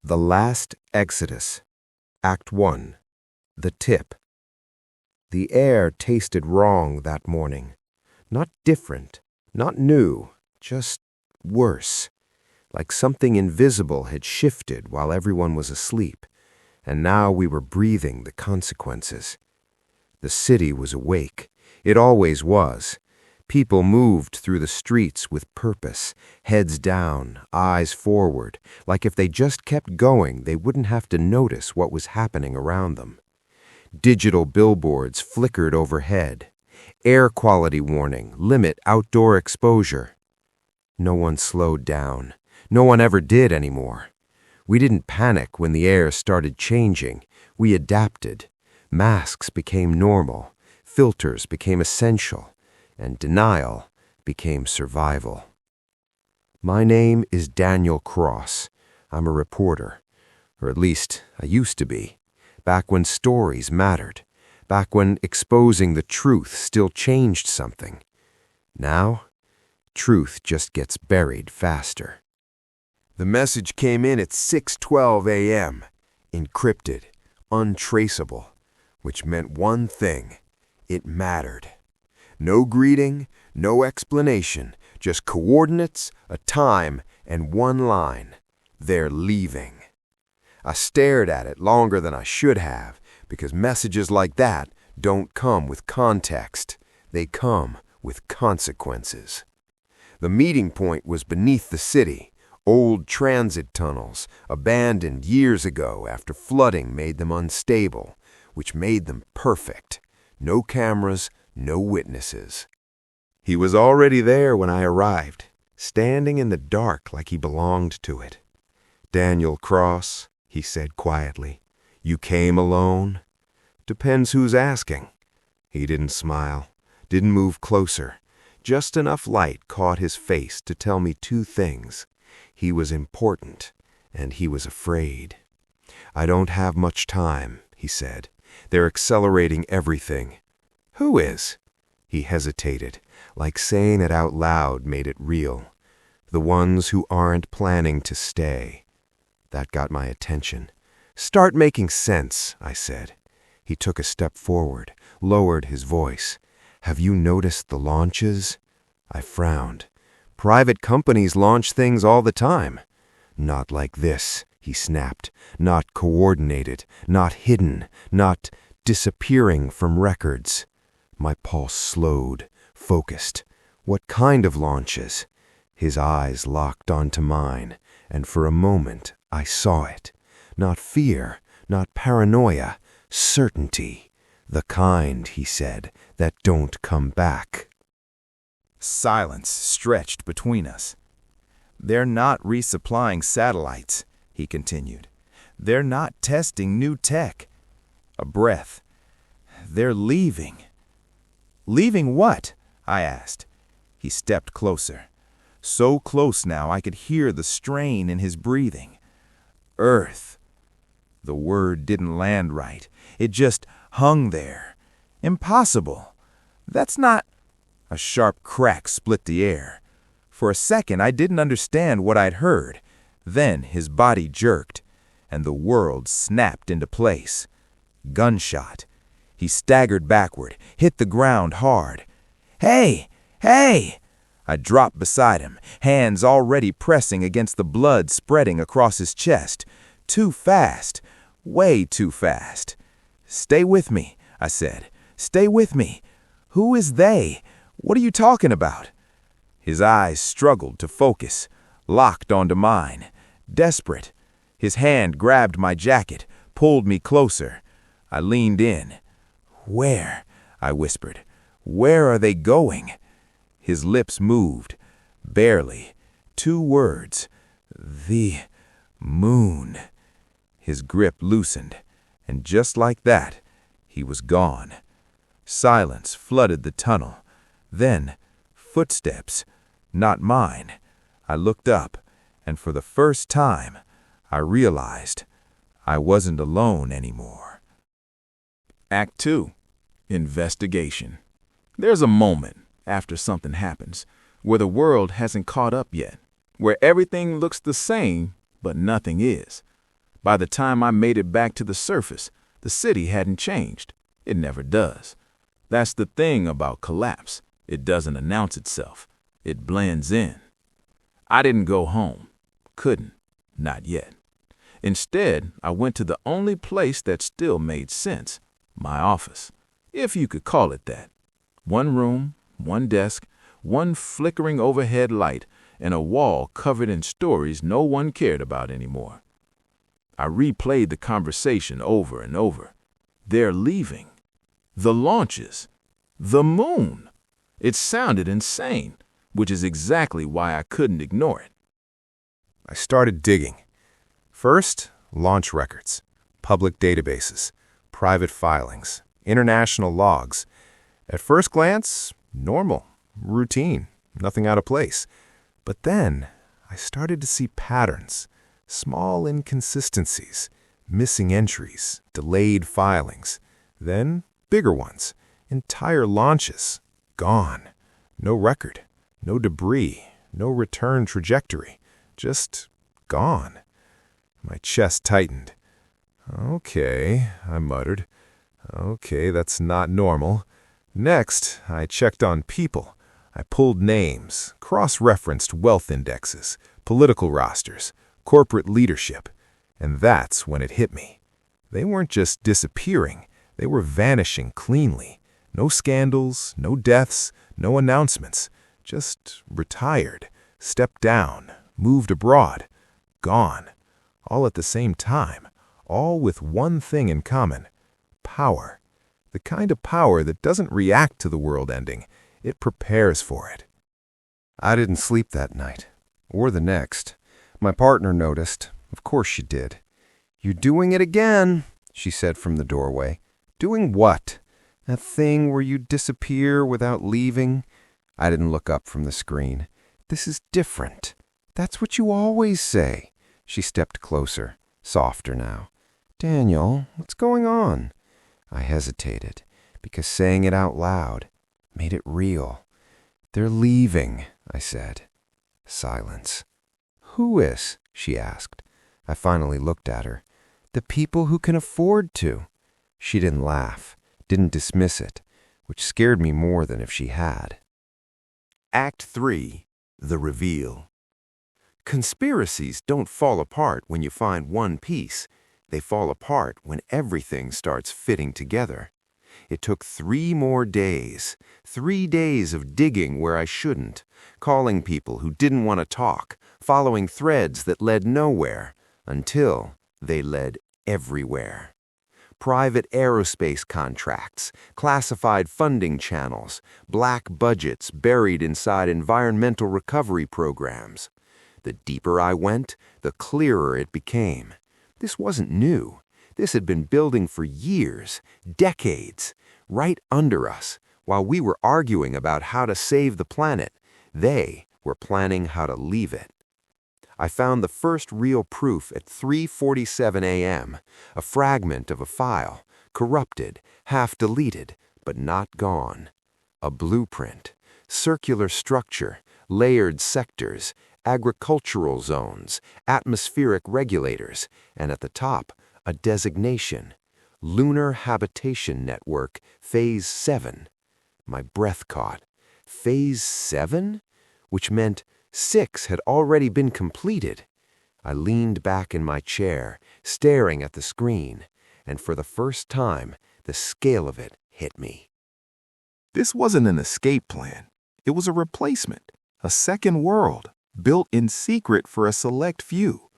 The Last Exodus, Act 1, The Tip. The air tasted wrong that morning. Not different, not new, just worse. Like something invisible had shifted while everyone was asleep, and now we were breathing the consequences. The city was awake. It always was. People moved through the streets with purpose, heads down, eyes forward, like if they just kept going, they wouldn't have to notice what was happening around them. Digital billboards flickered overhead. Air quality warning, limit outdoor exposure. No one slowed down. No one ever did anymore. We didn't panic when the air started changing. We adapted. Masks became normal. Filters became essential. And denial became survival. My name is Daniel Cross. I'm a reporter, or at least I used to be, back when stories mattered, back when exposing the truth still changed something. Now, truth just gets buried faster. The message came in at 6:12 a.m., encrypted, untraceable, which meant one thing: it mattered. No greeting, no explanation, just coordinates, a time, and one line. They're leaving. I stared at it longer than I should have, because messages like that don't come with context. They come with consequences. The meeting point was beneath the city, old transit tunnels, abandoned years ago after flooding made them unstable, which made them perfect. No cameras, no witnesses. He was already there when I arrived, standing in the dark like he belonged to it. "Daniel Cross," he said quietly, "you came alone?" "Depends who's asking." He didn't smile, didn't move closer. Just enough light caught his face to tell me two things. He was important, and he was afraid. "I don't have much time," he said. "They're accelerating everything." "Who is?" He hesitated, like saying it out loud made it real. "The ones who aren't planning to stay." That got my attention. "Start making sense," I said. He took a step forward, lowered his voice. "Have you noticed the launches?" I frowned. "Private companies launch things all the time." "Not like this," he snapped. "Not coordinated, not hidden, not disappearing from records." My pulse slowed, focused. "What kind of launches?" His eyes locked onto mine, and for a moment I saw it. Not fear, not paranoia, certainty. "The kind," he said, "that don't come back." Silence stretched between us. "They're not resupplying satellites," he continued. "They're not testing new tech." A breath. "They're leaving." "Leaving what?" I asked. He stepped closer. So close now I could hear the strain in his breathing. "Earth." The word didn't land right. It just hung there. "Impossible. That's not—" A sharp crack split the air. For a second I didn't understand what I'd heard. Then his body jerked, and the world snapped into place. Gunshot. He staggered backward, hit the ground hard. "Hey! Hey!" I dropped beside him, hands already pressing against the blood spreading across his chest. Too fast. Way too fast. "Stay with me," I said. "Stay with me. Who is they? What are you talking about?" His eyes struggled to focus, locked onto mine. Desperate. His hand grabbed my jacket, pulled me closer. I leaned in. "Where?" I whispered. "Where are they going?" His lips moved. Barely. 2 words. "The moon." His grip loosened, and just like that, he was gone. Silence flooded the tunnel. Then, footsteps. Not mine. I looked up, and for the first time, I realized I wasn't alone anymore. Act 2. Investigation. There's a moment after something happens where the world hasn't caught up yet, where everything looks the same, but nothing is. By the time I made it back to the surface, the city hadn't changed. It never does. That's the thing about collapse. It doesn't announce itself. It blends in. I didn't go home. Couldn't. Not yet. Instead, I went to the only place that still made sense, my office, if you could call it that. One room, one desk, one flickering overhead light, and a wall covered in stories no one cared about anymore. I replayed the conversation over and over. They're leaving. The launches. The moon. It sounded insane, which is exactly why I couldn't ignore it. I started digging. First, launch records, public databases, private filings, international logs. At first glance, normal, routine, nothing out of place. But then I started to see patterns, small inconsistencies, missing entries, delayed filings. Then bigger ones, entire launches, gone. No record, no debris, no return trajectory, just gone. My chest tightened. Okay, I muttered. Okay, that's not normal. Next, I checked on people. I pulled names, cross-referenced wealth indexes, political rosters, corporate leadership. And that's when it hit me. They weren't just disappearing. They were vanishing cleanly. No scandals, no deaths, no announcements. Just retired, stepped down, moved abroad, gone. All at the same time, all with one thing in common: power. The kind of power that doesn't react to the world ending, it prepares for it. I didn't sleep that night, or the next. My partner noticed. Of course she did. "You're doing it again," she said from the doorway. "Doing what? That thing where you disappear without leaving?" I didn't look up from the screen. "This is different. That's what you always say." She stepped closer, softer now. "Daniel, what's going on?" I hesitated, because saying it out loud made it real. "They're leaving," I said. Silence. "Who is?" she asked. I finally looked at her. "The people who can afford to." She didn't laugh, didn't dismiss it, which scared me more than if she had. Act 3. The Reveal. Conspiracies don't fall apart when you find one piece. They fall apart when everything starts fitting together. It took 3 more days, 3 days of digging where I shouldn't, calling people who didn't want to talk, following threads that led nowhere, until they led everywhere. Private aerospace contracts, classified funding channels, black budgets buried inside environmental recovery programs. The deeper I went, the clearer it became. This wasn't new. This had been building for years, decades, right under us. While we were arguing about how to save the planet, they were planning how to leave it. I found the first real proof at 3:47 a.m., a fragment of a file, corrupted, half deleted, but not gone. A blueprint, circular structure, layered sectors, agricultural zones, atmospheric regulators, and at the top, a designation: Lunar Habitation Network, Phase 7. My breath caught. Phase 7? Which meant 6 had already been completed. I leaned back in my chair, staring at the screen, and for the first time, the scale of it hit me. This wasn't an escape plan. It was a replacement, a second world, built in secret for a select few.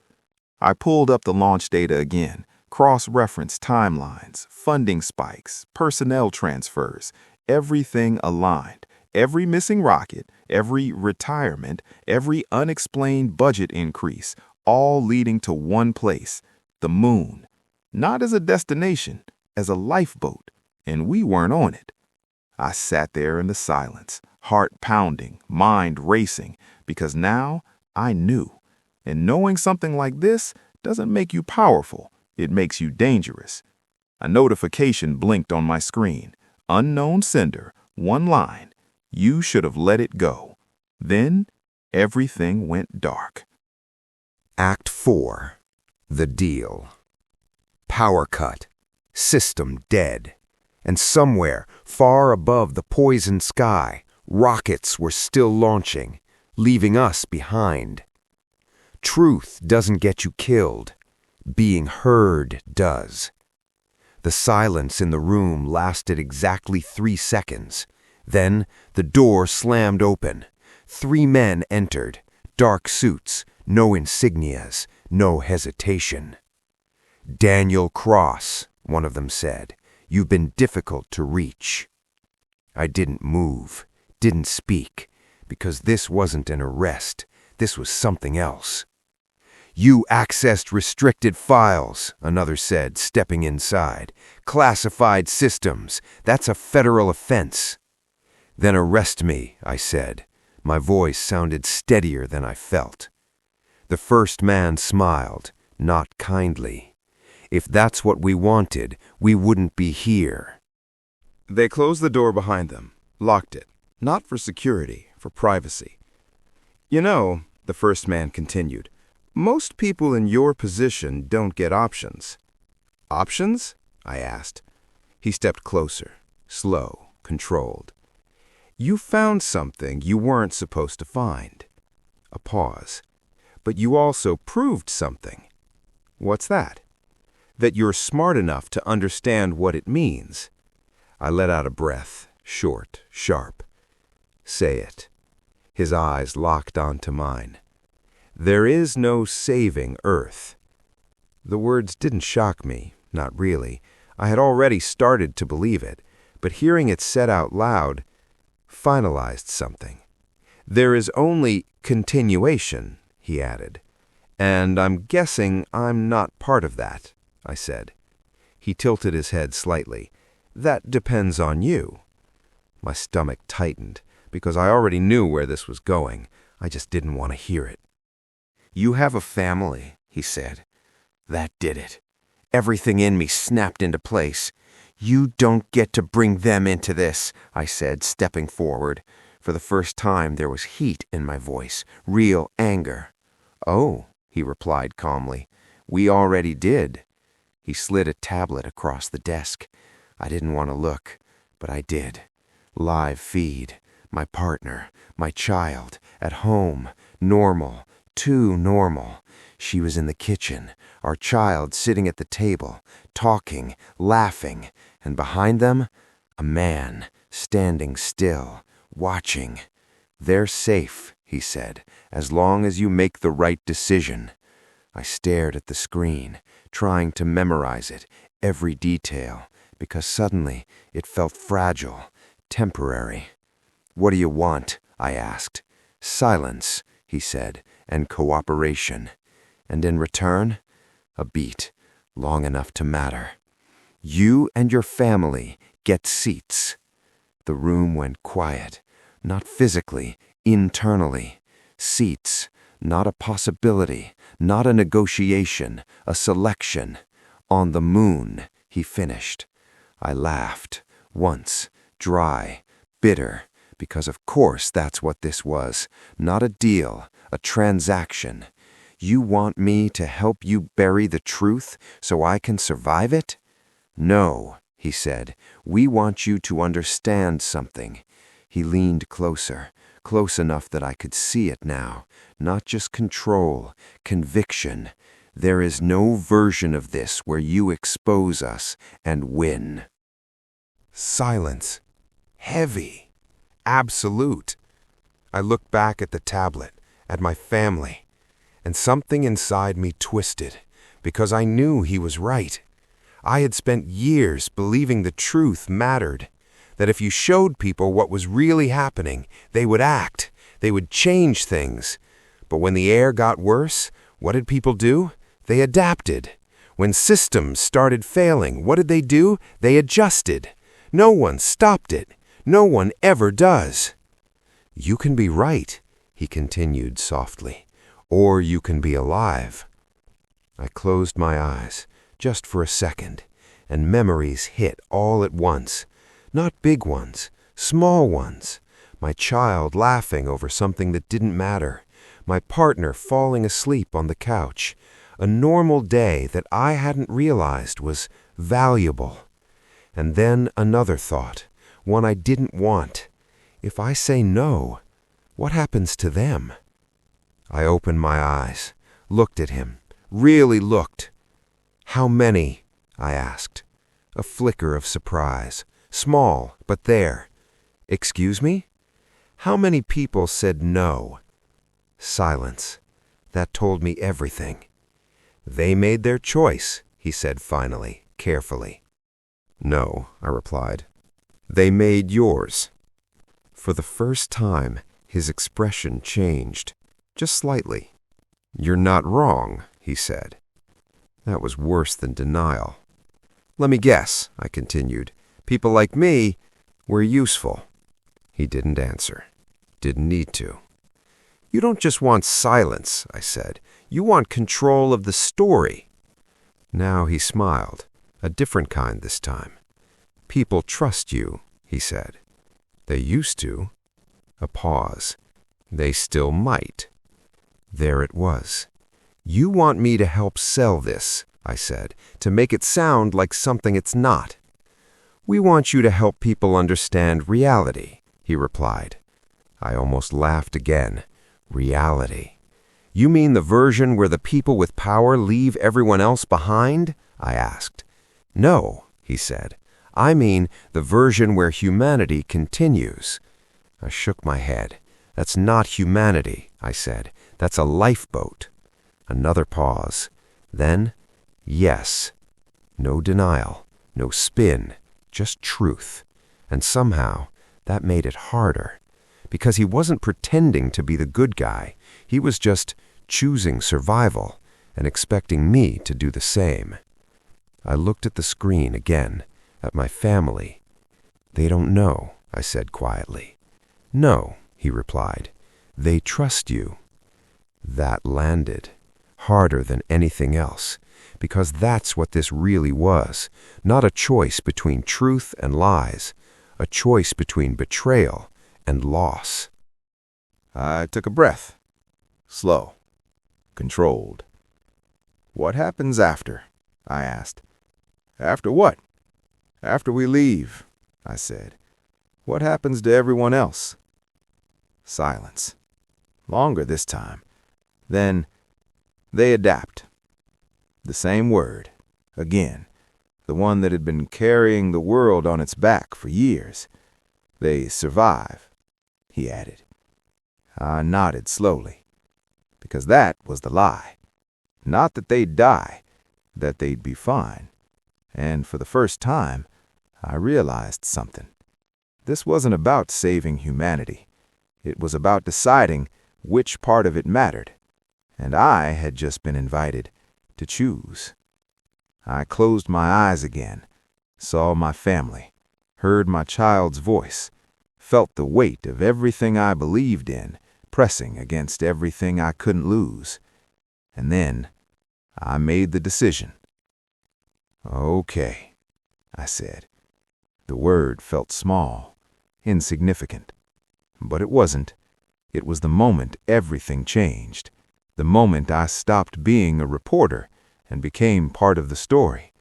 I pulled up the launch data again, cross-referenced timelines, funding spikes, personnel transfers, everything aligned. Every missing rocket, every retirement, every unexplained budget increase, all leading to one place, the moon. Not as a destination, as a lifeboat, and we weren't on it. I sat there in the silence, heart pounding, mind racing, because now I knew. And knowing something like this doesn't make you powerful, it makes you dangerous. A notification blinked on my screen. Unknown sender, one line. You should have let it go. Then everything went dark. Act 4. The deal. Power cut. System dead. And somewhere, far above the poison sky, rockets were still launching, leaving us behind. Truth doesn't get you killed. Being heard does. The silence in the room lasted exactly 3 seconds. Then the door slammed open. 3 men entered, dark suits, no insignias, no hesitation. "Daniel Cross," one of them said, "you've been difficult to reach." I didn't move, didn't speak, because this wasn't an arrest. This was something else. "You accessed restricted files," another said, stepping inside. "Classified systems. That's a federal offense." "Then arrest me," I said. My voice sounded steadier than I felt. The first man smiled, not kindly. "If that's what we wanted, we wouldn't be here." They closed the door behind them, locked it, not for security, for privacy. "You know," the first man continued, "most people in your position don't get options." "Options?" I asked. He stepped closer, slow, controlled. "You found something you weren't supposed to find." A pause. "But you also proved something." "What's that?" "That you're smart enough to understand what it means." I let out a breath, short, sharp. "Say it." His eyes locked onto mine. "There is no saving Earth." The words didn't shock me, not really. I had already started to believe it, but hearing it said out loud finalized something. "There is only continuation," he added. "And I'm guessing I'm not part of that," I said. He tilted his head slightly. "That depends on you." My stomach tightened, because I already knew where this was going. I just didn't want to hear it. "You have a family," he said. That did it. Everything in me snapped into place. "You don't get to bring them into this," I said, stepping forward. For the first time there was heat in my voice, real anger. "Oh," he replied calmly, "we already did." He slid a tablet across the desk. I didn't want to look, but I did. Live feed. My partner, my child, at home, normal, too normal. She was in the kitchen, our child sitting at the table, talking, laughing, and behind them, a man, standing still, watching. "They're safe," he said, "as long as you make the right decision." I stared at the screen, trying to memorize it, every detail, because suddenly it felt fragile, temporary. "What do you want?" I asked. "Silence," he said, "and cooperation. And in return, a beat, long enough to matter. You and your family get seats." The room went quiet, not physically, internally. Seats, not a possibility, not a negotiation, a selection. "On the moon," he finished. I laughed, once, dry, bitter, because of course that's what this was. Not a deal, a transaction. "You want me to help you bury the truth so I can survive it?" "No," he said, "we want you to understand something." He leaned closer, close enough that I could see it now. Not just control, conviction. "There is no version of this where you expose us and win." Silence. Heavy. Absolute. I looked back at the tablet, at my family, and something inside me twisted, because I knew he was right. I had spent years believing the truth mattered, that if you showed people what was really happening, they would act, they would change things. But when the air got worse, what did people do? They adapted. When systems started failing, what did they do? They adjusted. No one stopped it. No one ever does. "You can be right," he continued softly, "or you can be alive." I closed my eyes, just for a second, and memories hit all at once. Not big ones, small ones. My child laughing over something that didn't matter. My partner falling asleep on the couch. a normal day that I hadn't realized was valuable. And then another thought, one I didn't want. If I say no, what happens to them? I opened my eyes, looked at him, really looked. "How many?" I asked. A flicker of surprise, small, but there. "Excuse me?" "How many people said no?" Silence. That told me everything. "They made their choice," he said finally, carefully. "No," I replied. "They made yours." For the first time, his expression changed, just slightly. "You're not wrong," he said. That was worse than denial. "Let me guess," I continued. "People like me, we're useful." He didn't answer. Didn't need to. "You don't just want silence," I said. "You want control of the story." Now he smiled, a different kind this time. "People trust you," he said. "They used to." A pause. "They still might." There it was. "You want me to help sell this," I said, "to make it sound like something it's not." "We want you to help people understand reality," he replied. I almost laughed again. Reality. "You mean the version where the people with power leave everyone else behind?" I asked. "No," he said. "I mean the version where humanity continues." I shook my head. "That's not humanity," I said. "That's a lifeboat." Another pause. Then, yes. No denial, no spin, just truth. And somehow, that made it harder. Because he wasn't pretending to be the good guy. He was just choosing survival and expecting me to do the same. I looked at the screen again, at my family. "They don't know," I said quietly. "No," he replied. "They trust you." That landed, harder than anything else, because that's what this really was, not a choice between truth and lies, a choice between betrayal and loss. I took a breath, slow, controlled. "What happens after?" I asked. "After what?" "After we leave," I said. "What happens to everyone else?" Silence. Longer this time. Then, "They adapt." The same word. Again. The one that had been carrying the world on its back for years. "They survive," he added. I nodded slowly. Because that was the lie. Not that they'd die, that they'd be fine. And for the first time, I realized something. This wasn't about saving humanity. It was about deciding which part of it mattered. And I had just been invited to choose. I closed my eyes again, saw my family, heard my child's voice, felt the weight of everything I believed in pressing against everything I couldn't lose. And then I made the decision. "Okay," I said. The word felt small, insignificant. But it wasn't. It was the moment everything changed. The moment I stopped being a reporter and became part of the story.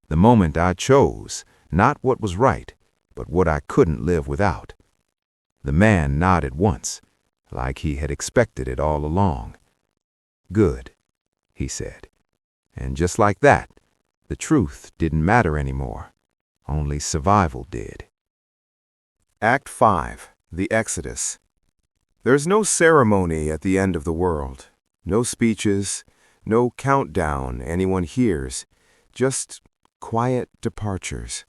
The moment I chose, not what was right, but what I couldn't live without. The man nodded once, like he had expected it all along. "Good," he said. And just like that, the truth didn't matter anymore. Only survival did. Act 5. The Exodus. There's no ceremony at the end of the world. No speeches, no countdown anyone hears. Just quiet departures.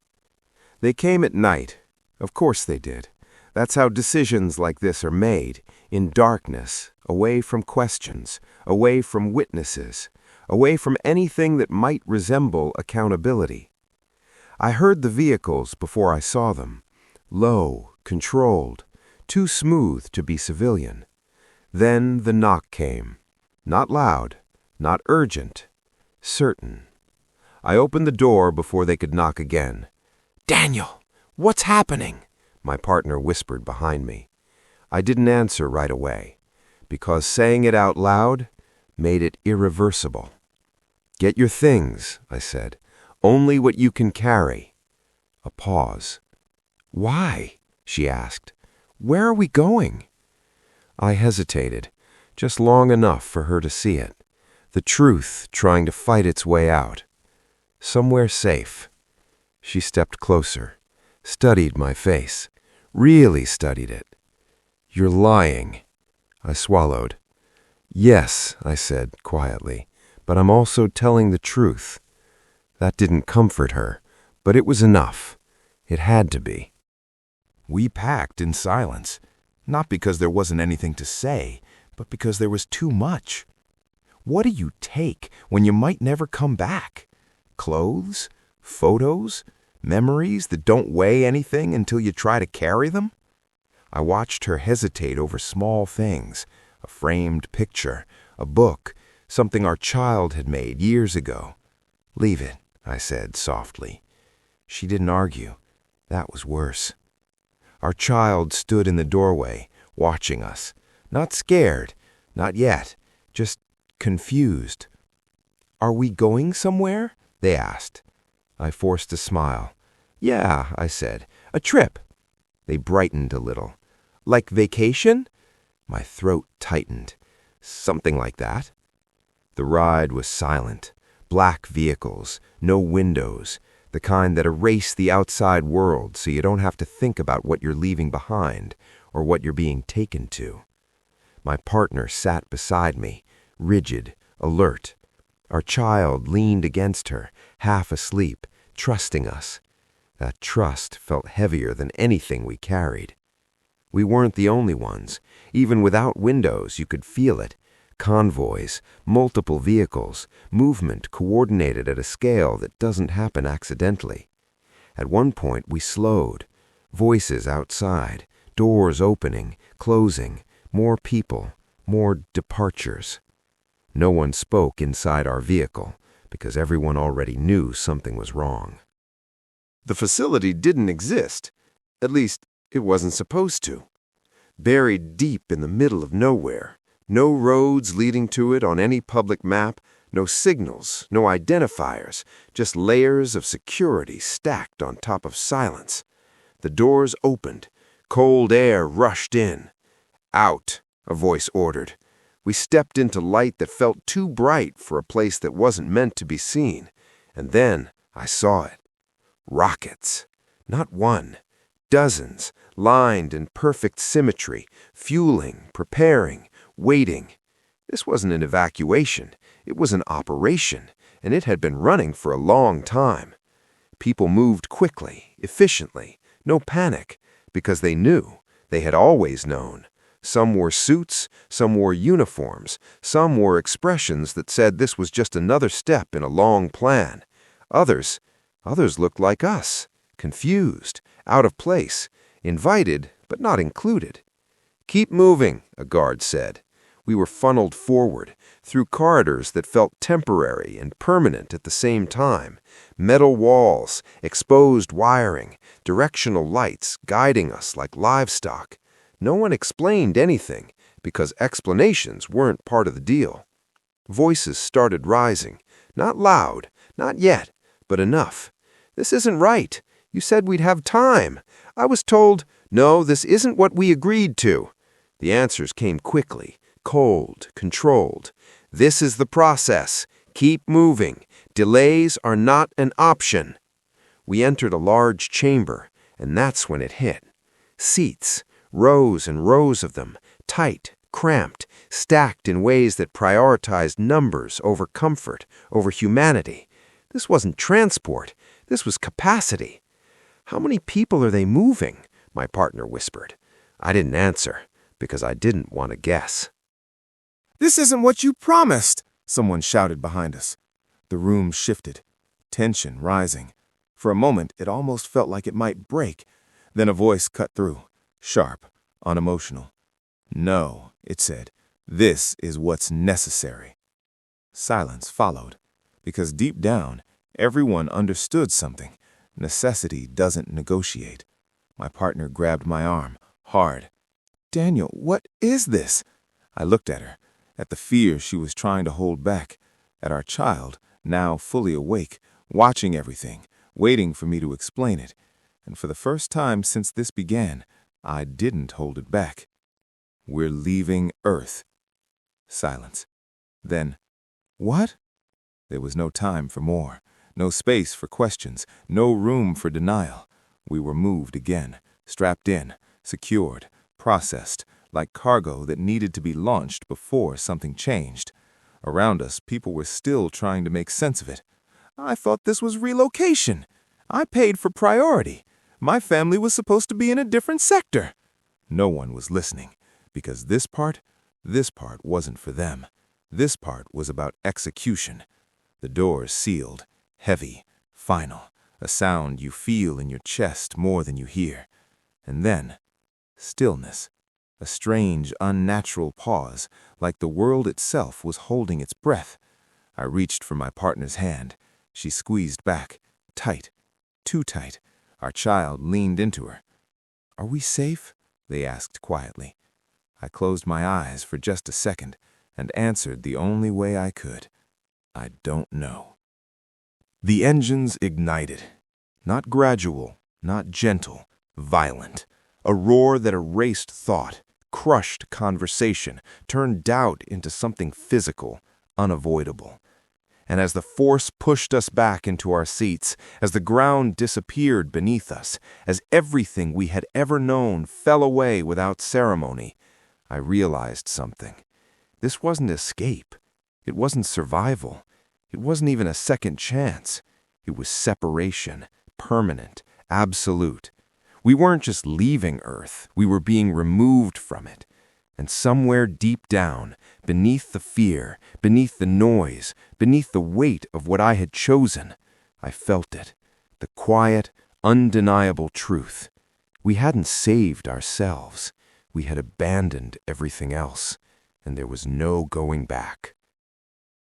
They came at night. Of course they did. That's how decisions like this are made, in darkness, away from questions, away from witnesses, away from anything that might resemble accountability. I heard the vehicles before I saw them, low, controlled, too smooth to be civilian. Then the knock came, not loud, not urgent, certain. I opened the door before they could knock again. "Daniel, what's happening?" my partner whispered behind me. I didn't answer right away, because saying it out loud made it irreversible. Get your things, I said. Only what you can carry. A pause. Why? She asked. Where are we going? I hesitated, just long enough for her to see it. The truth trying to fight its way out. Somewhere safe. She stepped closer, studied my face, really studied it. You're lying. I swallowed. Yes, I said quietly, but I'm also telling the truth. That didn't comfort her, but it was enough. It had to be. We packed in silence, not because there wasn't anything to say, but because there was too much. What do you take when you might never come back? Clothes? Photos? Memories that don't weigh anything until you try to carry them? I watched her hesitate over small things, a framed picture, a book, something our child had made years ago. Leave it, I said softly. She didn't argue. That was worse. Our child stood in the doorway, watching us. Not scared, not yet, just confused. Are we going somewhere? They asked. I forced a smile. Yeah, I said. A trip. They brightened a little. Like vacation? My throat tightened. Something like that. The ride was silent. Black vehicles, no windows, the kind that erase the outside world so you don't have to think about what you're leaving behind or what you're being taken to. My partner sat beside me, rigid, alert. Our child leaned against her, half asleep, trusting us. That trust felt heavier than anything we carried. We weren't the only ones. Even without windows, you could feel it. Convoys, multiple vehicles, movement coordinated at a scale that doesn't happen accidentally. At one point, we slowed. Voices outside, doors opening, closing, more people, more departures. No one spoke inside our vehicle because everyone already knew something was wrong. The facility didn't exist. At least, it wasn't supposed to. Buried deep in the middle of nowhere. No roads leading to it on any public map, no signals, no identifiers, just layers of security stacked on top of silence. The doors opened. Cold air rushed in. Out, a voice ordered. We stepped into light that felt too bright for a place that wasn't meant to be seen. And then I saw it. Rockets. Not one. Dozens, lined in perfect symmetry, fueling, preparing, waiting. This wasn't an evacuation. It was an operation, and it had been running for a long time. People moved quickly, efficiently, no panic, because they knew. They had always known. Some wore suits, some wore uniforms, some wore expressions that said this was just another step in a long plan. Others looked like us, confused, out of place, invited but not included. Keep moving, a guard said. We were funneled forward, through corridors that felt temporary and permanent at the same time. Metal walls, exposed wiring, directional lights guiding us like livestock. No one explained anything, because explanations weren't part of the deal. Voices started rising. Not loud, not yet, but enough. This isn't right. You said we'd have time. I was told, no, this isn't what we agreed to. The answers came quickly, cold, controlled. This is the process. Keep moving. Delays are not an option. We entered a large chamber, and that's when it hit. Seats, rows and rows of them, tight, cramped, stacked in ways that prioritized numbers over comfort, over humanity. This wasn't transport. This was capacity. How many people are they moving? My partner whispered. I didn't answer, because I didn't want to guess. This isn't what you promised, someone shouted behind us. The room shifted, tension rising. For a moment, it almost felt like it might break. Then a voice cut through, sharp, unemotional. No, it said, this is what's necessary. Silence followed, because deep down, everyone understood something. Necessity doesn't negotiate. My partner grabbed my arm, hard. Daniel, what is this? I looked at her, at the fear she was trying to hold back, at our child, now fully awake, watching everything, waiting for me to explain it. And for the first time since this began, I didn't hold it back. "We're leaving Earth." Silence. Then, "What?" There was no time for more, no space for questions, no room for denial. We were moved again, strapped in, secured, processed, like cargo that needed to be launched before something changed. Around us, people were still trying to make sense of it. "I thought this was relocation. I paid for priority. My family was supposed to be in a different sector." No one was listening, because this part wasn't for them. This part was about execution. The doors sealed, heavy, final, a sound you feel in your chest more than you hear. And then, stillness, a strange, unnatural pause, like the world itself was holding its breath. I reached for my partner's hand. She squeezed back, tight, too tight. Our child leaned into her. "Are we safe?" they asked quietly. I closed my eyes for just a second and answered the only way I could. I don't know. The engines ignited. Not gradual, not gentle, violent. A roar that erased thought, crushed conversation, turned doubt into something physical, unavoidable. And as the force pushed us back into our seats, as the ground disappeared beneath us, as everything we had ever known fell away without ceremony, I realized something. This wasn't escape. It wasn't survival. It wasn't even a second chance. It was separation, permanent, absolute. We weren't just leaving Earth. We were being removed from it. And somewhere deep down, beneath the fear, beneath the noise, beneath the weight of what I had chosen, I felt it. The quiet, undeniable truth. We hadn't saved ourselves. We had abandoned everything else, and there was no going back.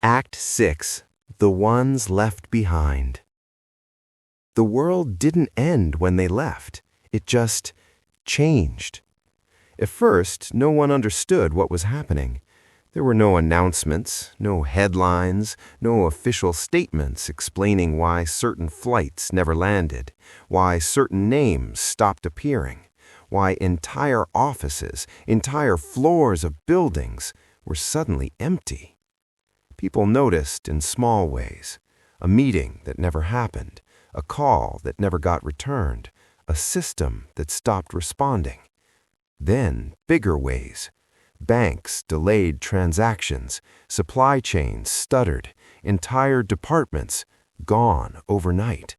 Act 6. The Ones Left Behind. The world didn't end when they left. It just changed. At first, no one understood what was happening. There were no announcements, no headlines, no official statements explaining why certain flights never landed, why certain names stopped appearing, why entire offices, entire floors of buildings were suddenly empty. People noticed in small ways. A meeting that never happened, a call that never got returned, a system that stopped responding. Then, bigger ways. Banks delayed transactions, supply chains stuttered, entire departments gone overnight.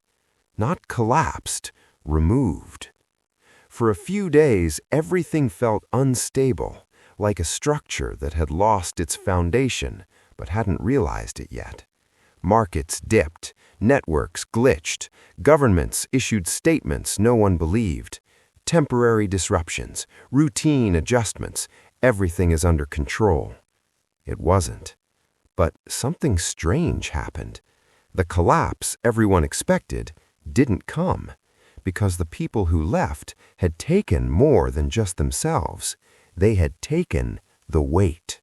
Not collapsed, removed. For a few days, everything felt unstable, like a structure that had lost its foundation but hadn't realized it yet. Markets dipped, networks glitched, governments issued statements no one believed. Temporary disruptions, routine adjustments, everything is under control. It wasn't. But something strange happened. The collapse everyone expected didn't come, because the people who left had taken more than just themselves. They had taken the weight.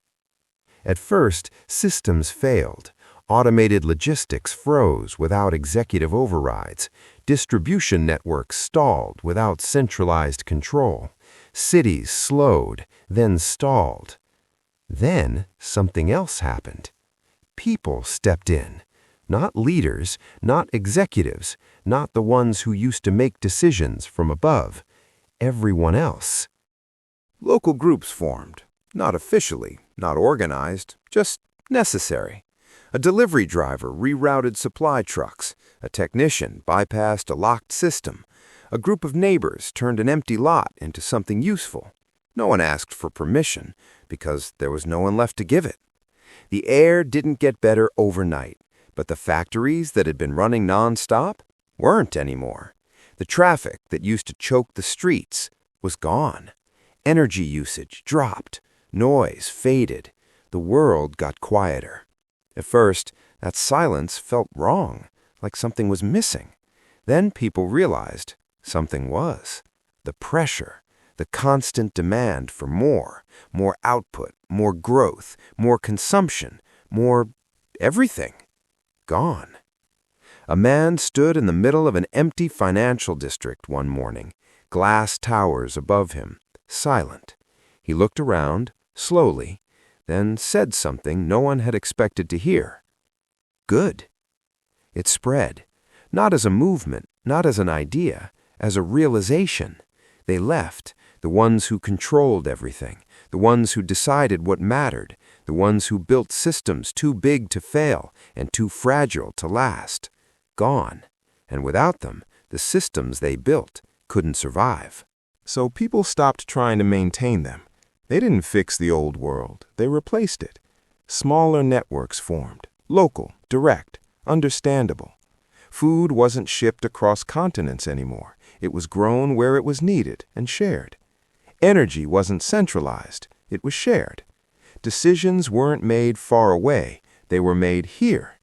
At first, systems failed. Automated logistics froze without executive overrides. Distribution networks stalled without centralized control. Cities slowed, then stalled. Then something else happened. People stepped in. Not leaders, not executives, not the ones who used to make decisions from above. Everyone else. Local groups formed. Not officially, not organized, just necessary. A delivery driver rerouted supply trucks. A technician bypassed a locked system. A group of neighbors turned an empty lot into something useful. No one asked for permission because there was no one left to give it. The air didn't get better overnight, but the factories that had been running nonstop weren't anymore. The traffic that used to choke the streets was gone. Energy usage dropped. Noise faded. The world got quieter. At first, that silence felt wrong, like something was missing. Then people realized something was. The pressure, the constant demand for more output, more growth, more consumption, more everything, gone. A man stood in the middle of an empty financial district one morning, glass towers above him, silent. He looked around, slowly, then said something no one had expected to hear. Good. It spread, not as a movement, not as an idea, as a realization. They left, the ones who controlled everything, the ones who decided what mattered, the ones who built systems too big to fail and too fragile to last. Gone. And without them, the systems they built couldn't survive. So people stopped trying to maintain them. They didn't fix the old world. They replaced it. Smaller networks formed, local, direct, understandable. Food wasn't shipped across continents anymore. It was grown where it was needed and shared. Energy wasn't centralized. It was shared. Decisions weren't made far away. They were made here.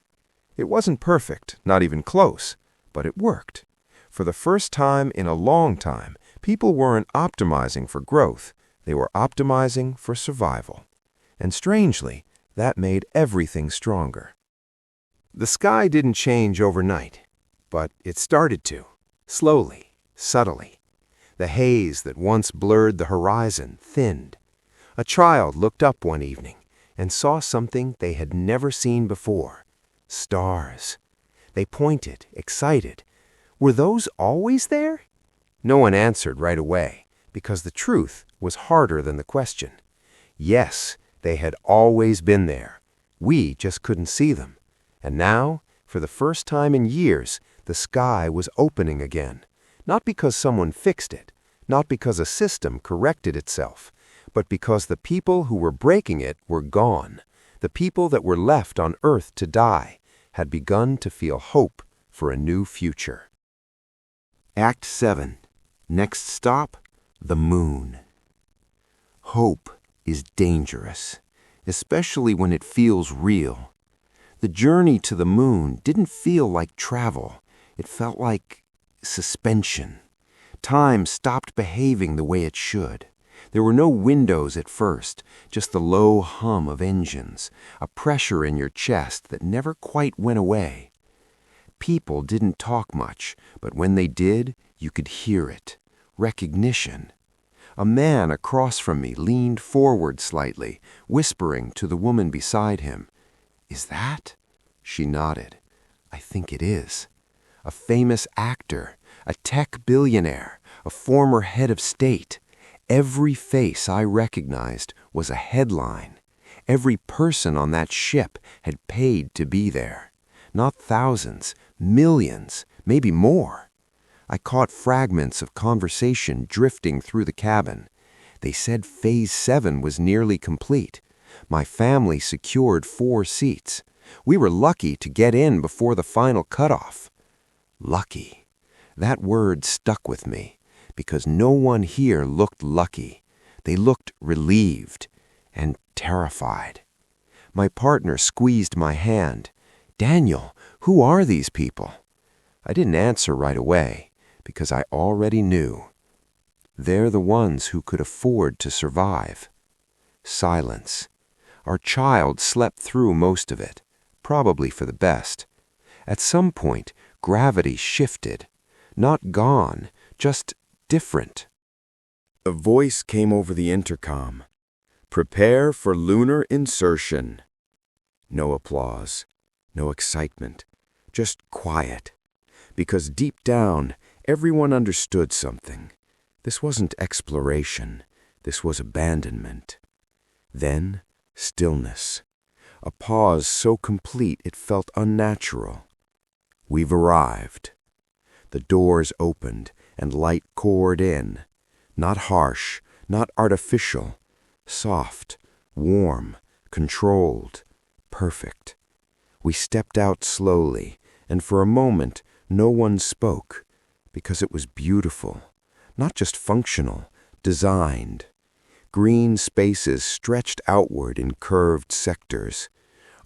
It wasn't perfect, not even close, but it worked. For the first time in a long time, people weren't optimizing for growth. They were optimizing for survival. And strangely, that made everything stronger. The sky didn't change overnight, but it started to, slowly, subtly. The haze that once blurred the horizon thinned. A child looked up one evening and saw something they had never seen before. Stars. They pointed, excited. Were those always there? No one answered right away, because the truth was harder than the question. Yes, they had always been there. We just couldn't see them. And now, for the first time in years, the sky was opening again. Not because someone fixed it, not because a system corrected itself, but because the people who were breaking it were gone. The people that were left on Earth to die had begun to feel hope for a new future. Act 7. Next stop, the moon. Hope is dangerous, especially when it feels real. The journey to the moon didn't feel like travel. It felt like suspension. Time stopped behaving the way it should. There were no windows at first, just the low hum of engines, a pressure in your chest that never quite went away. People didn't talk much, but when they did, you could hear it. Recognition. A man across from me leaned forward slightly, whispering to the woman beside him. "Is that?" She nodded. "I think it is." A famous actor, a tech billionaire, a former head of state. Every face I recognized was a headline. Every person on that ship had paid to be there. Not thousands, millions, maybe more. I caught fragments of conversation drifting through the cabin. They said Phase 7 was nearly complete. My family secured 4 seats. We were lucky to get in before the final cutoff. Lucky. That word stuck with me, because no one here looked lucky. They looked relieved and terrified. My partner squeezed my hand. "Daniel, who are these people?" I didn't answer right away, because I already knew. They're the ones who could afford to survive. Silence. Our child slept through most of it, probably for the best. At some point, gravity shifted. Not gone, just different. A voice came over the intercom. "Prepare for lunar insertion." No applause, no excitement, just quiet. Because deep down, everyone understood something. This wasn't exploration. This was abandonment. Then, stillness. A pause so complete it felt unnatural. We've arrived. The doors opened and light poured in. Not harsh, not artificial. Soft, warm, controlled, perfect. We stepped out slowly, and for a moment no one spoke, because it was beautiful, not just functional, designed. Green spaces stretched outward in curved sectors.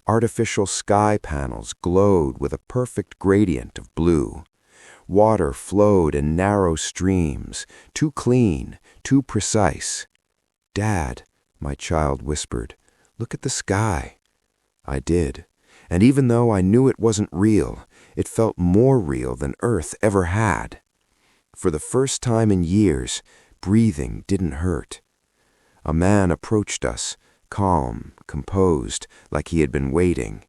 Artificial sky panels glowed with a perfect gradient of blue. Water flowed in narrow streams, too clean, too precise. "Dad," my child whispered, "look at the sky." I did, And even though I knew it wasn't real, it felt more real than Earth ever had. For the first time in years, breathing didn't hurt. A man approached us, calm, composed, like he had been waiting.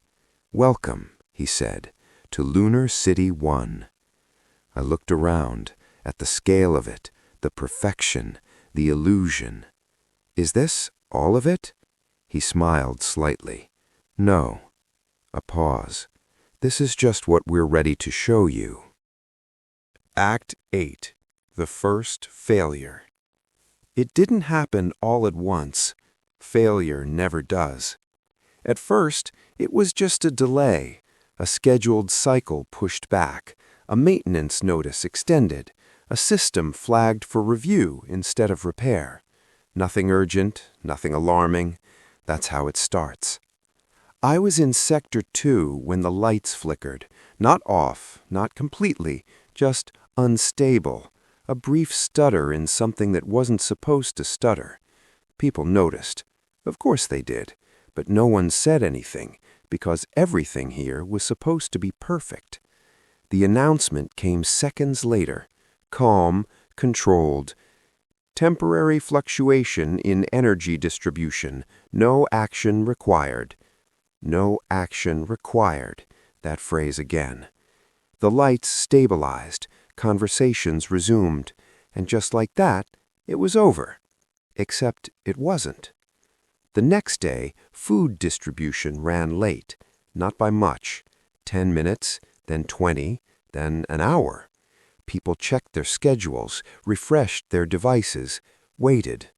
"Welcome," he said, "to Lunar City 1. I looked around, at the scale of it, the perfection, the illusion. "Is this all of it?" He smiled slightly. "No." A pause. "This is just what we're ready to show you." Act 8. The First Failure. It didn't happen all at once. Failure never does. At first, it was just a delay, a scheduled cycle pushed back, a maintenance notice extended, a system flagged for review instead of repair. Nothing urgent, nothing alarming. That's how it starts. I was in Sector 2 when the lights flickered. Not off, not completely, just unstable. A brief stutter in something that wasn't supposed to stutter. People noticed. Of course they did. But no one said anything, because everything here was supposed to be perfect. The announcement came seconds later. Calm, controlled. Temporary fluctuation in energy distribution. No action required. No action required. That phrase again. The lights stabilized. Conversations resumed. And just like that, it was over. Except it wasn't. The next day, food distribution ran late. Not by much. 10 minutes, then 20, then an hour. People checked their schedules, refreshed their devices, waited.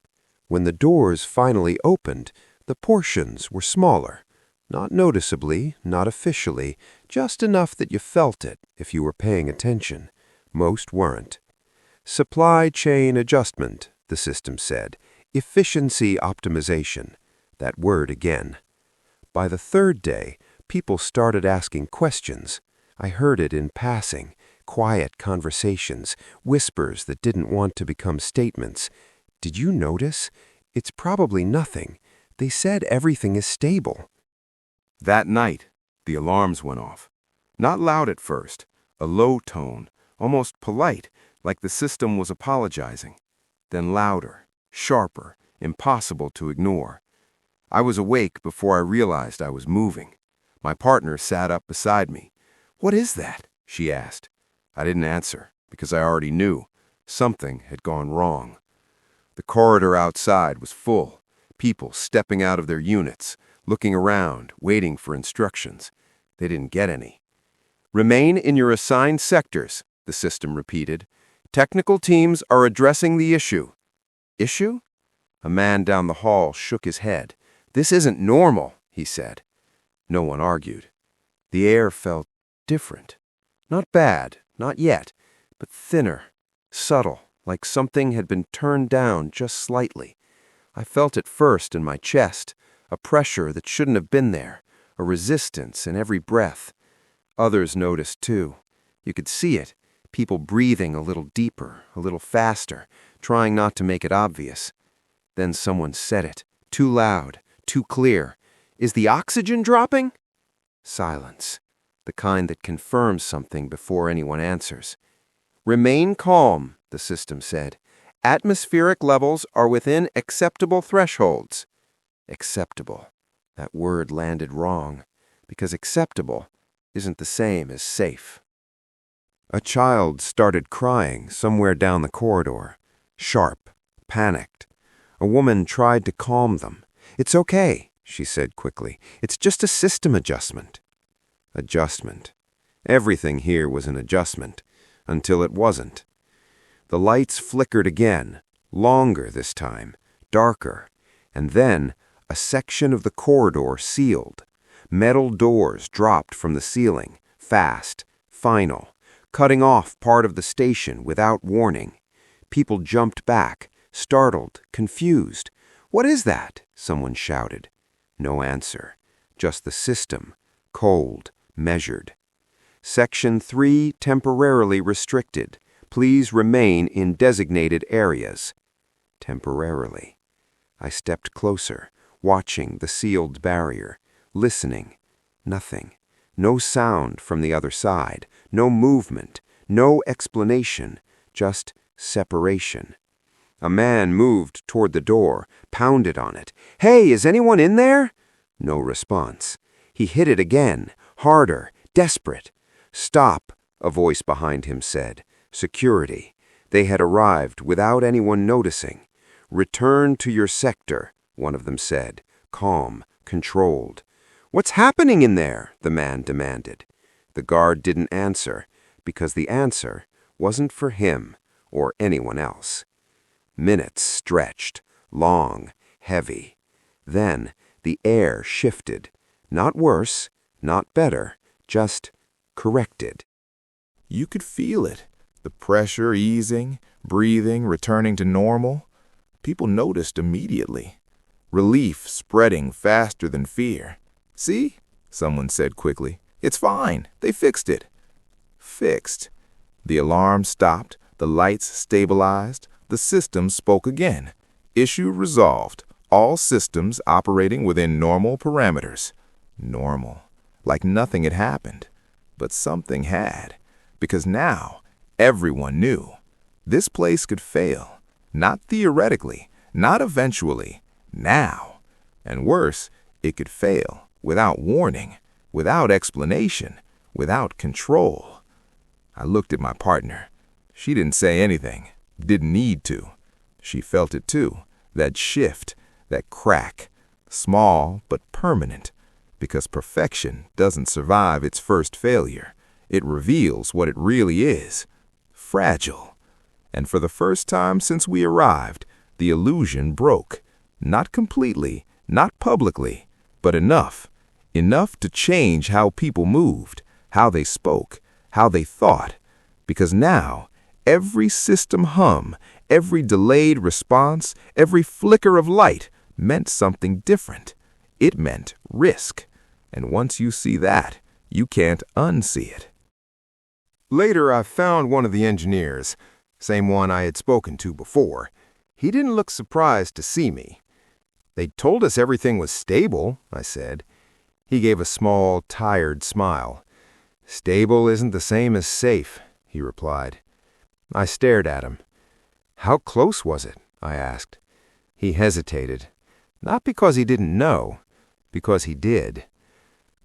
When the doors finally opened, the portions were smaller. Not noticeably, not officially, just enough that you felt it if you were paying attention. Most weren't. Supply chain adjustment, the system said. Efficiency optimization. That word again. By the third day, people started asking questions. I heard it in passing, quiet conversations, whispers that didn't want to become statements. "Did you notice? It's probably nothing. They said everything is stable." That night, the alarms went off. Not loud at first, a low tone, almost polite, like the system was apologizing. Then louder, sharper, impossible to ignore. I was awake before I realized I was moving. My partner sat up beside me. "What is that?" she asked. I didn't answer, because I already knew. Something had gone wrong. The corridor outside was full, people stepping out of their units, looking around, waiting for instructions. They didn't get any. "Remain in your assigned sectors," the system repeated. "Technical teams are addressing the issue." "Issue?" A man down the hall shook his head. "This isn't normal," he said. No one argued. The air felt different. Not bad, not yet, but thinner, subtle, like something had been turned down just slightly. I felt it first in my chest, a pressure that shouldn't have been there, a resistance in every breath. Others noticed too. You could see it, people breathing a little deeper, a little faster, trying not to make it obvious. Then someone said it, too loud, too clear. "Is the oxygen dropping?" Silence, the kind that confirms something before anyone answers. "Remain calm," the system said. "Atmospheric levels are within acceptable thresholds." Acceptable. That word landed wrong, because acceptable isn't the same as safe. A child started crying somewhere down the corridor. Sharp, panicked. A woman tried to calm them. "It's okay," she said quickly. "It's just a system adjustment." Adjustment. Everything here was an adjustment, until it wasn't. The lights flickered again, longer this time, darker, and then a section of the corridor sealed. Metal doors dropped from the ceiling, fast, final, cutting off part of the station without warning. People jumped back, startled, confused. "What is that?" someone shouted. No answer, just the system, cold, measured. "Section 3 temporarily restricted. Please remain in designated areas." Temporarily. I stepped closer, watching the sealed barrier, listening. Nothing. No sound from the other side. No movement. No explanation. Just separation. A man moved toward the door, pounded on it. "Hey, is anyone in there?" No response. He hit it again, harder, desperate. "Stop," a voice behind him said. Security. They had arrived without anyone noticing. "Return to your sector," one of them said, calm, controlled. "What's happening in there?" the man demanded. The guard didn't answer, because the answer wasn't for him or anyone else. Minutes stretched, long, heavy. Then the air shifted. Not worse, not better, just corrected. You could feel it, the pressure easing, breathing returning to normal. People noticed immediately. Relief spreading faster than fear. "See?" someone said quickly. "It's fine. They fixed it." Fixed. The alarm stopped, the lights stabilized, the system spoke again. Issue resolved. All systems operating within normal parameters. Normal. Like nothing had happened. But something had. Because now, everyone knew. This place could fail. Not theoretically, not eventually. Now. And worse, it could fail. Without warning. Without explanation. Without control. I looked at my partner. She didn't say anything. Didn't need to. She felt it too. That shift. That crack. Small but permanent. Because perfection doesn't survive its first failure. It reveals what it really is. Fragile. And for the first time since we arrived, the illusion broke. Not completely, not publicly, but enough. Enough to change how people moved, how they spoke, how they thought. Because now, every system hum, every delayed response, every flicker of light meant something different. It meant risk. And once you see that, you can't unsee it. Later, I found one of the engineers, same one I had spoken to before. He didn't look surprised to see me. "They told us everything was stable," I said. He gave a small, tired smile. "Stable isn't the same as safe," he replied. I stared at him. "How close was it?" I asked. He hesitated. Not because he didn't know, because he did.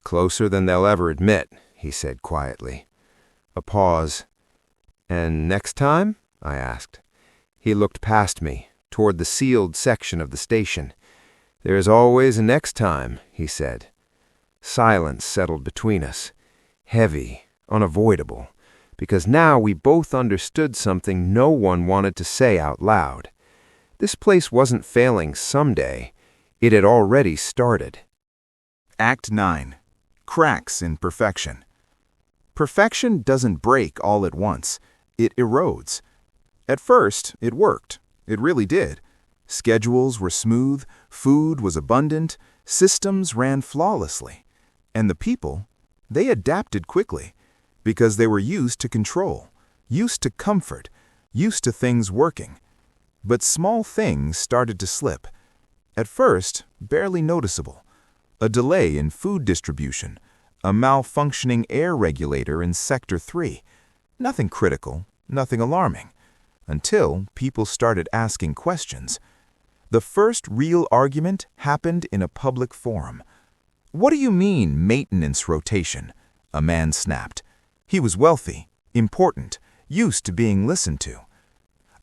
"Closer than they'll ever admit," he said quietly. A pause. "And next time?" I asked. He looked past me, toward the sealed section of the station. "There's always a next time," he said. Silence settled between us. Heavy, unavoidable, because now we both understood something no one wanted to say out loud. This place wasn't failing someday. It had already started. Act 9. Cracks in perfection. Perfection doesn't break all at once. It erodes. At first, it worked. It really did. Schedules were smooth, food was abundant, systems ran flawlessly. And the people, they adapted quickly because they were used to control, used to comfort, used to things working. But small things started to slip. At first, barely noticeable. A delay in food distribution, a malfunctioning air regulator in Sector 3. Nothing critical, nothing alarming. Until people started asking questions. The first real argument happened in a public forum. "What do you mean, maintenance rotation?" a man snapped. He was wealthy, important, used to being listened to.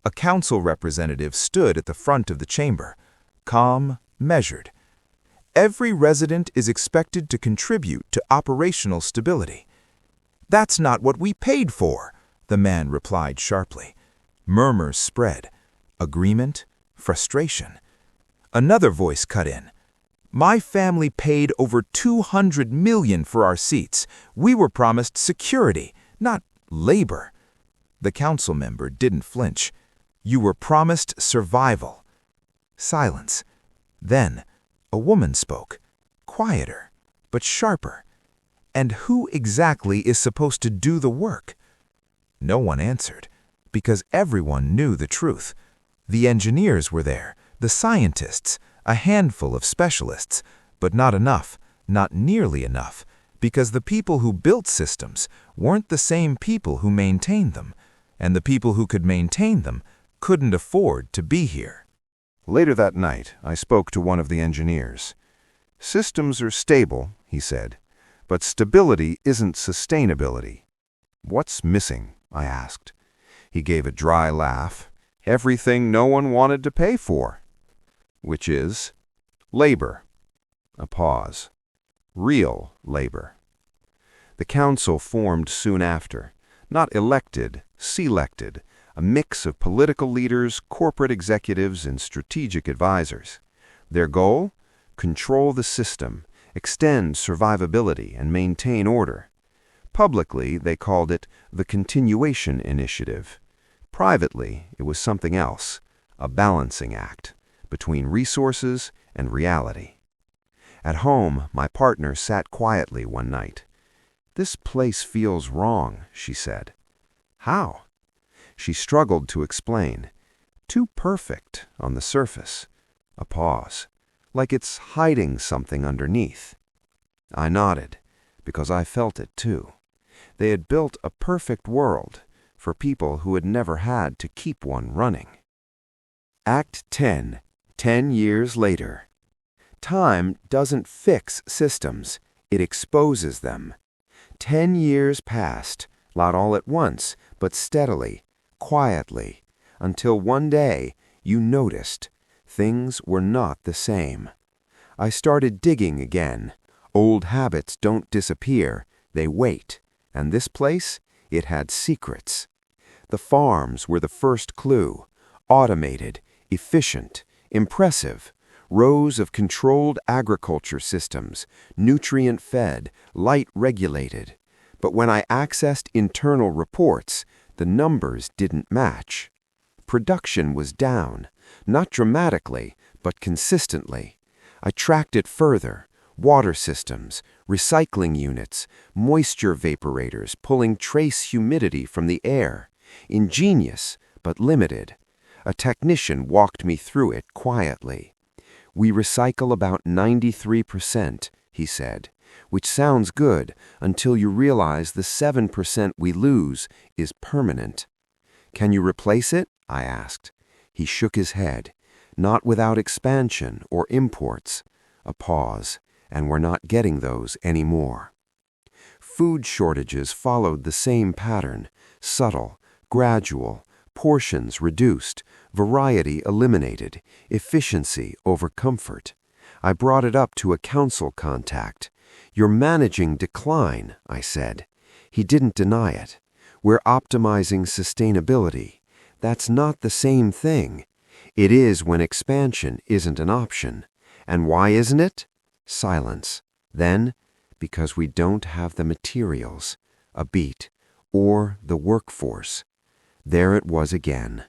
A council representative stood at the front of the chamber, calm, measured. "Every resident is expected to contribute to operational stability." "That's not what we paid for," the man replied sharply. Murmurs spread. Agreement, frustration. Another voice cut in. "My family paid over $200 million for our seats. We were promised security, not labor." The council member didn't flinch. "You were promised survival." Silence. Then, a woman spoke, quieter, but sharper. "And who exactly is supposed to do the work?" No one answered, because everyone knew the truth. The engineers were there, the scientists, a handful of specialists, but not enough, not nearly enough, Because the people who built systems weren't the same people who maintained them, and the people who could maintain them couldn't afford to be here. Later that night, I spoke to one of the engineers. Systems are stable, he said, but stability isn't sustainability. What's missing? I asked. He gave a dry laugh. Everything no one wanted to pay for. Which is labor. A pause. Real labor. The council formed soon after. Not elected, selected, a mix of political leaders, corporate executives, and strategic advisors. Their goal? Control the system, extend survivability, and maintain order. Publicly, they called it the Continuation Initiative. Privately, it was something else, a balancing act between resources and reality. At home, my partner sat quietly one night. "This place feels wrong," she said. "How?" She struggled to explain. "Too perfect on the surface." A pause. "Like it's hiding something underneath." I nodded, because I felt it too. They had built a perfect world for people who had never had to keep one running. Act 10, 10 years later. Time doesn't fix systems, it exposes them. 10 years passed, not all at once, but steadily, quietly, until one day you noticed things were not the same. I started digging again. Old habits don't disappear, they wait. And this place, it had secrets. The farms were the first clue. Automated, efficient, impressive. Rows of controlled agriculture systems, nutrient-fed, light-regulated. But when I accessed internal reports, the numbers didn't match. Production was down, not dramatically, but consistently. I tracked it further. Water systems, recycling units, moisture vaporators pulling trace humidity from the air. Ingenious, but limited. A technician walked me through it quietly. "We recycle about 93%, he said, which sounds good until you realize the 7% we lose is permanent. "Can you replace it?" I asked. He shook his head. "Not without expansion or imports." A pause. "And we're not getting those anymore." Food shortages followed the same pattern, subtle, gradual, portions reduced, variety eliminated, efficiency over comfort. I brought it up to a council contact. "You're managing decline," I said. He didn't deny it. "We're optimizing sustainability. That's not the same thing. It is when expansion isn't an option. And why isn't it?" Silence. Then, "Because we don't have the materials, a beat, or the workforce." There it was again.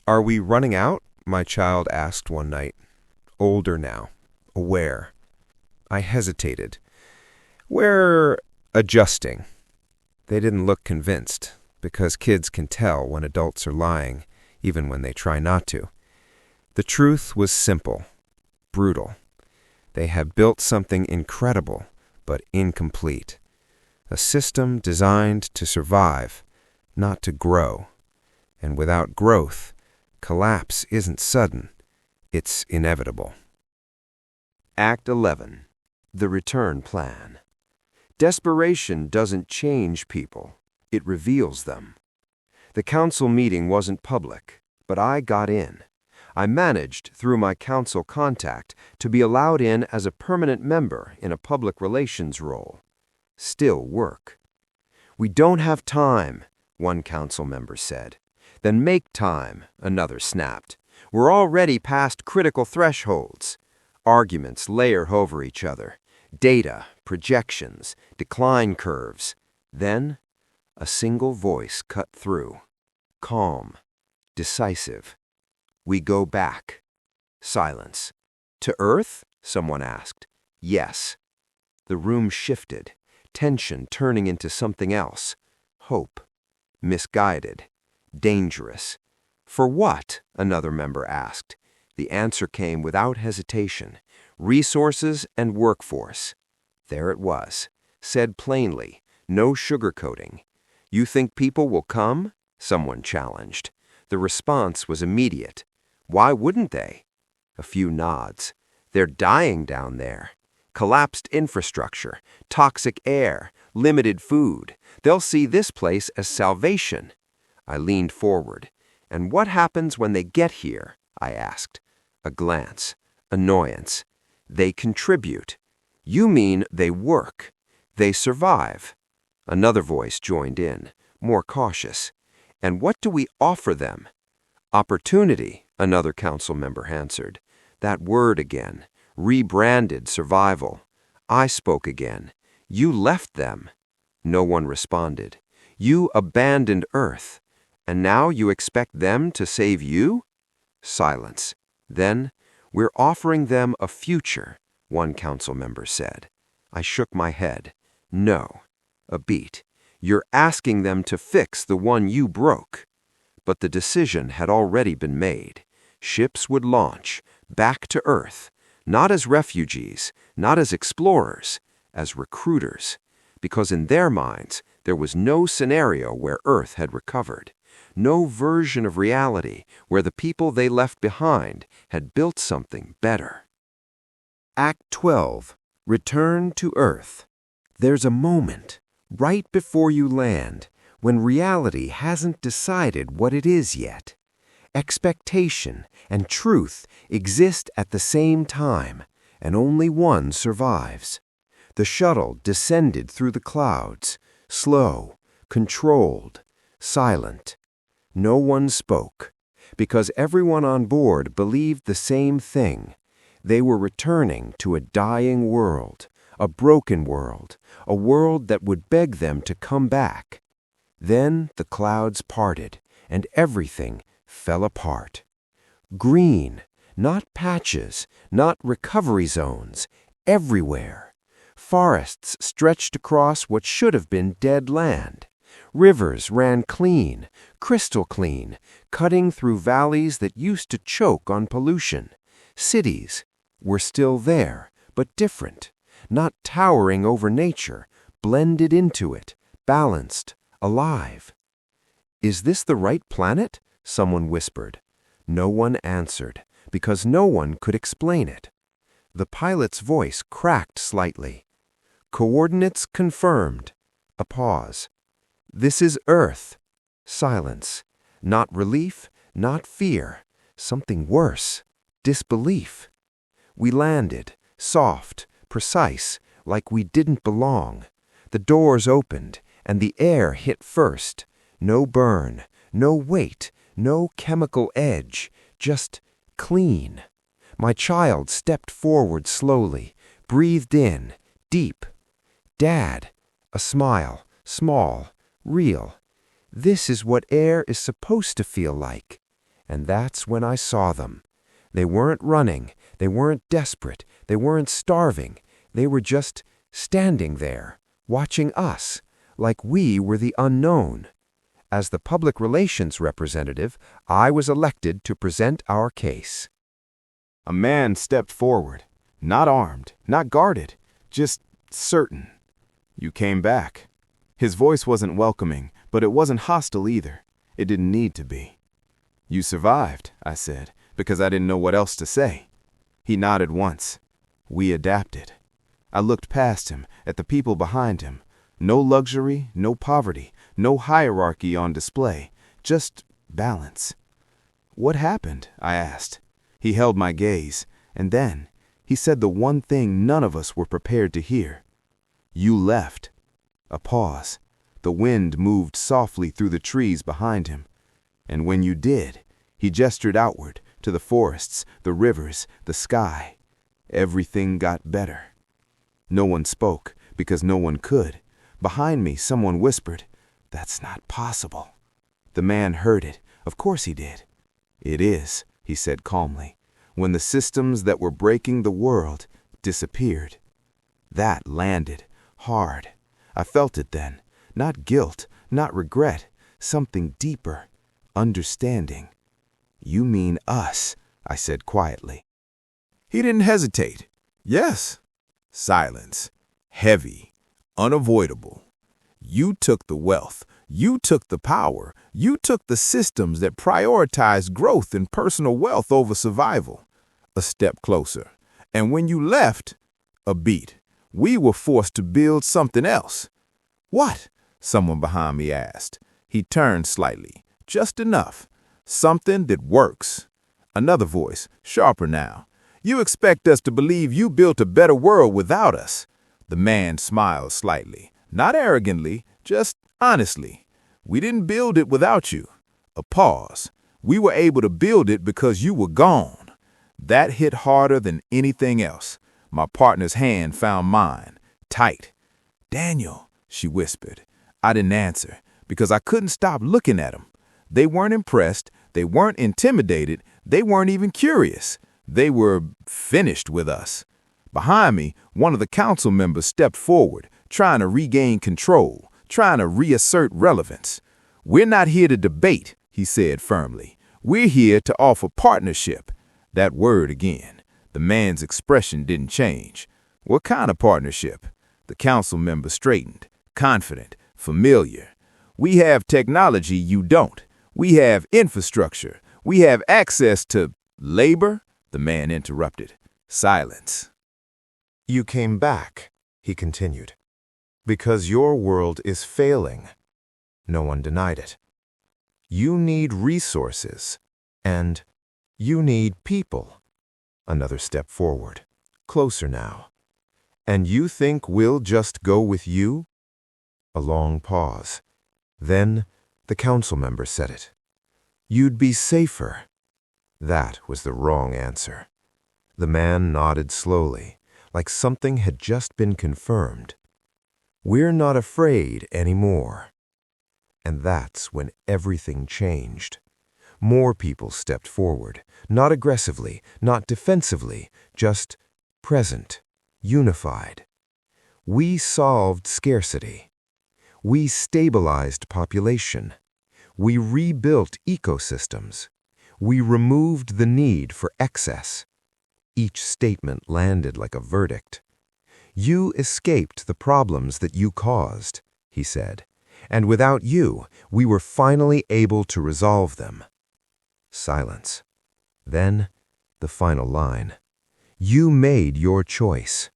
"Are we running out?" my child asked one night. Older now, aware. I hesitated. "We're adjusting." They didn't look convinced, because kids can tell when adults are lying, even when they try not to. The truth was simple, brutal. They had built something incredible, but incomplete. A system designed to survive, not to grow. And without growth, collapse isn't sudden, it's inevitable. Act 11. The Return Plan. Desperation doesn't change people, it reveals them. The council meeting wasn't public, but I got in. I managed, through my council contact, to be allowed in as a permanent member in a public relations role. Still work. "We don't have time," one council member said. "Then make time," another snapped. "We're already past critical thresholds." Arguments layer over each other. Data, projections, decline curves. Then, a single voice cut through. Calm, decisive. "We go back." Silence. "To Earth?" someone asked. "Yes." The room shifted, tension turning into something else. Hope. Misguided. Dangerous. "For what?" another member asked. The answer came without hesitation. Resources and workforce. There it was. said plainly, no sugarcoating. "You think people will come?" someone challenged. The response was immediate. "Why wouldn't they?" A few nods. "They're dying down there. Collapsed infrastructure, toxic air, limited food. They'll see this place as salvation." I leaned forward. "And what happens when they get here?" I asked. A glance. Annoyance. "They contribute." "You mean they work. They survive." Another voice joined in, more cautious. "And what do we offer them?" "Opportunity," another council member answered. That word again. Rebranded survival. I spoke again. "You left them." No one responded. "You abandoned Earth. And now you expect them to save you?" Silence. Then, "We're offering them a future," one council member said. I shook my head. "No." A beat. "You're asking them to fix the one you broke." But the decision had already been made. Ships would launch, back to Earth, not as refugees, not as explorers, as recruiters. Because in their minds, there was no scenario where Earth had recovered. No version of reality where the people they left behind had built something better. Act 12. Return to Earth. There's a moment, right before you land, when reality hasn't decided what it is yet. Expectation and truth exist at the same time, and only one survives. The shuttle descended through the clouds, slow, controlled, silent. No one spoke, because everyone on board believed the same thing. They were returning to a dying world, a broken world, a world that would beg them to come back. Then the clouds parted, and everything fell apart. Green, not patches, not recovery zones, everywhere. Forests stretched across what should have been dead land. Rivers ran clean, crystal clean, cutting through valleys that used to choke on pollution. Cities were still there, but different, not towering over nature, blended into it, balanced, alive. "Is this the right planet?" someone whispered. No one answered, because no one could explain it. The pilot's voice cracked slightly. "Coordinates confirmed." A pause. "This is Earth." Silence. Not relief, not fear. Something worse. Disbelief. We landed, soft, precise, like we didn't belong. The doors opened, and the air hit first. No burn, no weight, no chemical edge, just clean. My child stepped forward slowly, breathed in, deep. "Dad," a smile, small, real. "This is what air is supposed to feel like." And that's when I saw them. They weren't running, they weren't desperate, they weren't starving. They were just standing there, watching us, like we were the unknown. As the public relations representative, I was elected to present our case. A man stepped forward, not armed, not guarded, just certain. "You came back." His voice wasn't welcoming, but it wasn't hostile either. It didn't need to be. "You survived," I said, because I didn't know what else to say. He nodded once. "We adapted." I looked past him, at the people behind him. No luxury, no poverty, no hierarchy on display, just balance. "What happened?" I asked. He held my gaze, and then he said the one thing none of us were prepared to hear. "You left." A pause. The wind moved softly through the trees behind him. "And when you did," he gestured outward, to the forests, the rivers, the sky. "Everything got better." No one spoke, because no one could. Behind me, someone whispered, "That's not possible." The man heard it. Of course he did. "It is," he said calmly, "when the systems that were breaking the world disappeared." That landed hard. I felt it then. Not guilt, not regret, something deeper, understanding. "You mean us," I said quietly. He didn't hesitate. "Yes." Silence. Heavy. unavoidable. You took the wealth. You took the power. You took the systems that prioritize growth and personal wealth over survival. A step closer. And when you left, a beat. We were forced to build something else. What? Someone behind me asked. He turned slightly, just enough. Something that works. Another voice, sharper now. You expect us to believe you built a better world without us. The man smiled slightly, not arrogantly, just honestly. We didn't build it without you. A pause. We were able to build it because you were gone. That hit harder than anything else. My partner's hand found mine, tight. Daniel, she whispered. I didn't answer, because I couldn't stop looking at them. They weren't impressed, they weren't intimidated, they weren't even curious. They were finished with us. Behind me, one of the council members stepped forward, trying to regain control, trying to reassert relevance. We're not here to debate, he said firmly. We're here to offer partnership. That word again. The man's expression didn't change. What kind of partnership? The council member straightened, confident, familiar. We have technology you don't. We have infrastructure. We have access to labor, the man interrupted. Silence. You came back, he continued, because your world is failing. No one denied it. You need resources, and you need people. Another step forward, closer now. And you think we'll just go with you? A long pause. Then the council member said it. You'd be safer. That was the wrong answer. The man nodded slowly, like something had just been confirmed. We're not afraid anymore. And that's when everything changed. More people stepped forward, not aggressively, not defensively, just present, unified. We solved scarcity. We stabilized population. We rebuilt ecosystems. We removed the need for excess. Each statement landed like a verdict. You escaped the problems that you caused, he said, and without you, we were finally able to resolve them. Silence. Then, the final line. You made your choice.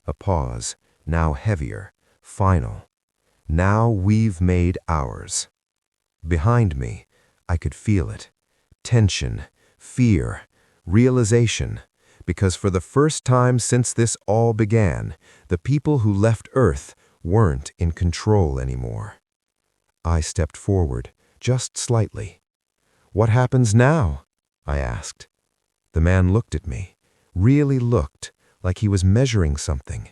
A pause, now heavier, final. Now we've made ours. Behind me, I could feel it. Tension, fear, realization. Because for the first time since this all began, the people who left Earth weren't in control anymore. I stepped forward, just slightly. What happens now? I asked. The man looked at me, really looked, like he was measuring something.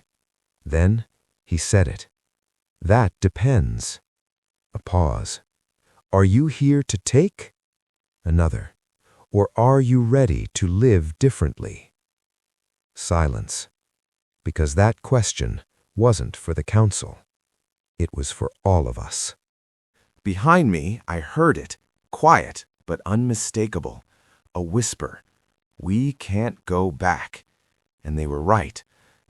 Then he said it. That depends. A pause. Are you here to take? Another. Or are you ready to live differently? Silence. Because that question wasn't for the council. It was for all of us. Behind me, I heard it, quiet but unmistakable, a whisper. We can't go back. And they were right.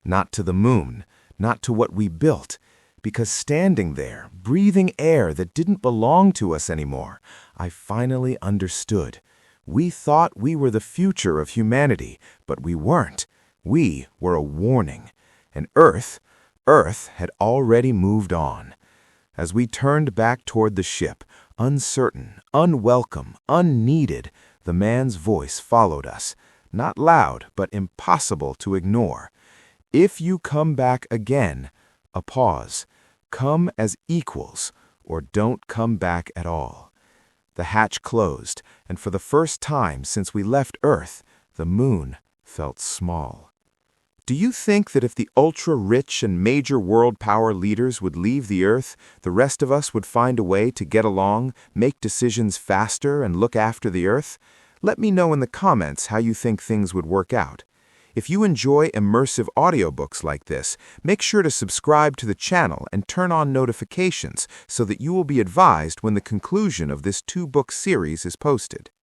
Not to the moon, not to what we built, because standing there, breathing air that didn't belong to us anymore, I finally understood. We thought we were the future of humanity, but we weren't. We were a warning. And Earth had already moved on. As we turned back toward the ship, uncertain, unwelcome, unneeded, the man's voice followed us, not loud, but impossible to ignore. If you come back again, a pause, come as equals, or don't come back at all. The hatch closed, and for the first time since we left Earth, the moon felt small. Do you think that if the ultra-rich and major world power leaders would leave the Earth, the rest of us would find a way to get along, make decisions faster, and look after the Earth? Let me know in the comments how you think things would work out. If you enjoy immersive audiobooks like this, make sure to subscribe to the channel and turn on notifications so that you will be advised when the conclusion of this 2-book series is posted.